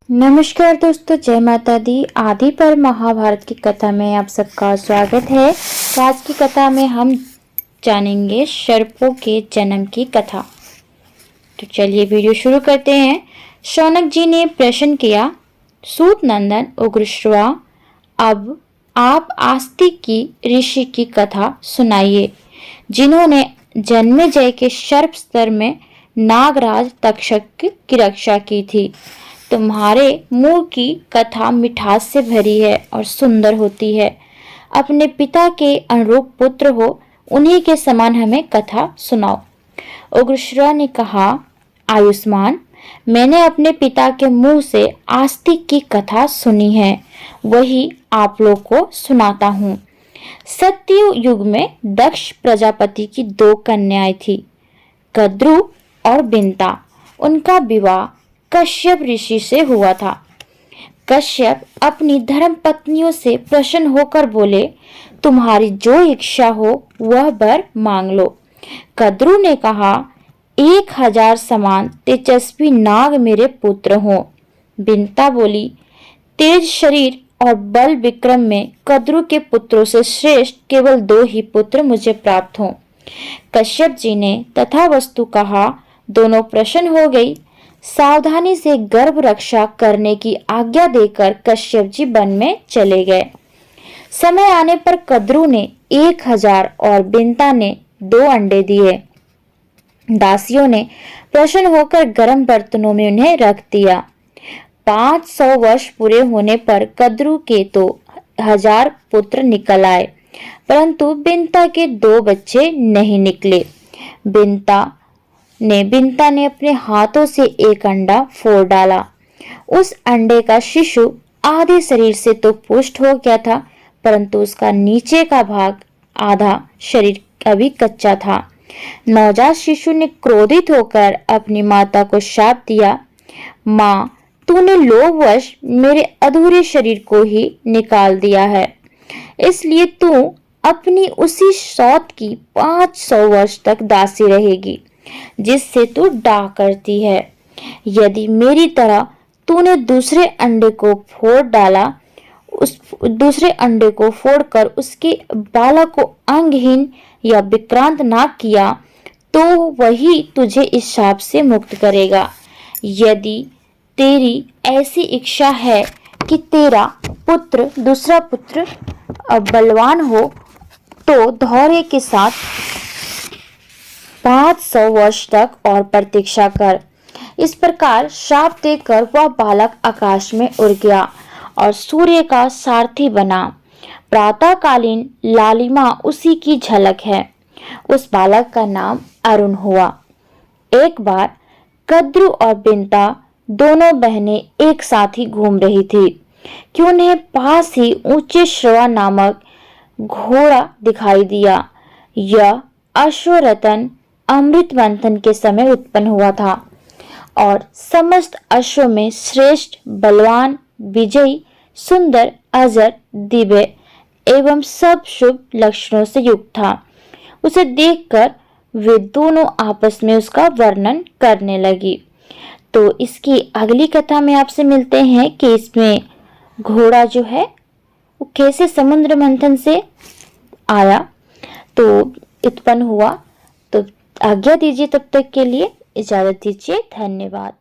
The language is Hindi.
नमस्कार दोस्तों, जय माता दी। आदि पर महाभारत की कथा में आप सबका स्वागत है। तो आज की कथा में हम जानेंगे सर्पों के जन्म की कथा। तो चलिए वीडियो शुरू करते हैं। शौनक जी ने प्रश्न किया, सूत नंदन उग्रश्रवा, अब आप आस्तिक की ऋषि की कथा सुनाइए, जिन्होंने जन्मेजय के सर्प स्तर में नागराज तक्षक की रक्षा की थी। तुम्हारे मुंह की कथा मिठास से भरी है और सुंदर होती है। अपने पिता के अनुरूप पुत्र हो, उन्हीं के समान हमें कथा सुनाओ। उग्रश्रवा ने कहा, आयुष्मान, मैंने अपने पिता के मुंह से आस्तिक की कथा सुनी है, वही आप लोग को सुनाता हूँ। सत्ययुग युग में दक्ष प्रजापति की 2 कन्याएं थी, कद्रु और बिंता। उनका विवाह कश्यप ऋषि से हुआ था। कश्यप अपनी धर्म पत्नियों से प्रसन्न होकर बोले, तुम्हारी जो इच्छा हो वह वर मांग लो। कद्रु ने कहा, 1000 समान तेजस्वी नाग मेरे पुत्र हों। बिंता बोली, तेज शरीर और बल विक्रम में कद्रु के पुत्रों से श्रेष्ठ केवल 2 ही पुत्र मुझे प्राप्त हों। कश्यप जी ने तथावस्तु कहा। दोनों प्रसन्न हो गई। सावधानी से गर्भ रक्षा करने की आज्ञा देकर कश्यप जी वन में चले गए। समय आने पर कद्रु ने 1000 और बिंता ने 2 अंडे दिए। दासियों ने प्रसन्न होकर गर्म बर्तनों में उन्हें रख दिया। 500 वर्ष पूरे होने पर कद्रु के तो 1000 पुत्र निकल आए, परंतु बिंता के 2 बच्चे नहीं निकले। बिंता ने अपने हाथों से एक अंडा फोड़ डाला। उस अंडे का शिशु आधे शरीर से तो पुष्ट हो गया था, परंतु उसका नीचे का भाग आधा शरीर अभी कच्चा था। नवजात शिशु ने क्रोधित होकर अपनी माता को शाप दिया, माँ, तूने लोभवश मेरे अधूरे शरीर को ही निकाल दिया है, इसलिए तू अपनी उसी सौत की 500 वर्ष तक दासी रहेगी जिससे तू डाह करती है। यदि मेरी तरह तूने दूसरे अंडे को फोड़ डाला, उस दूसरे अंडे को फोड़कर उसके बालक को अंगहीन या विक्रांत ना किया, तो वही तुझे इस शाप से मुक्त करेगा। यदि तेरी ऐसी इच्छा है कि तेरा दूसरा पुत्र बलवान हो, तो धैर्य के साथ 500 वर्ष तक और प्रतीक्षा कर। इस प्रकार शाप देकर वह बालक आकाश में उड़ गया और सूर्य का सारथी बना। प्रातःकालीन लालिमा उसी की झलक है। उस बालक का नाम अरुण हुआ। एक बार कद्रु और बिंता दोनों बहनें एक साथ ही घूम रही थी कि उन्हें पास ही ऊंचे श्रवा नामक घोड़ा दिखाई दिया। यह अश्वरतन अमृत मंथन के समय उत्पन्न हुआ था और समस्त अश्वों में श्रेष्ठ, बलवान, विजयी, सुंदर, अजर, दिव्य एवं सब शुभ लक्षणों से युक्त था। उसे देखकर वे दोनों आपस में उसका वर्णन करने लगी। तो इसकी अगली कथा में आपसे मिलते हैं कि इसमें घोड़ा जो है वो कैसे समुद्र मंथन से आया, तो उत्पन्न हुआ। तो आज्ञा दीजिए, तब तक के लिए इजाजत दीजिए। धन्यवाद।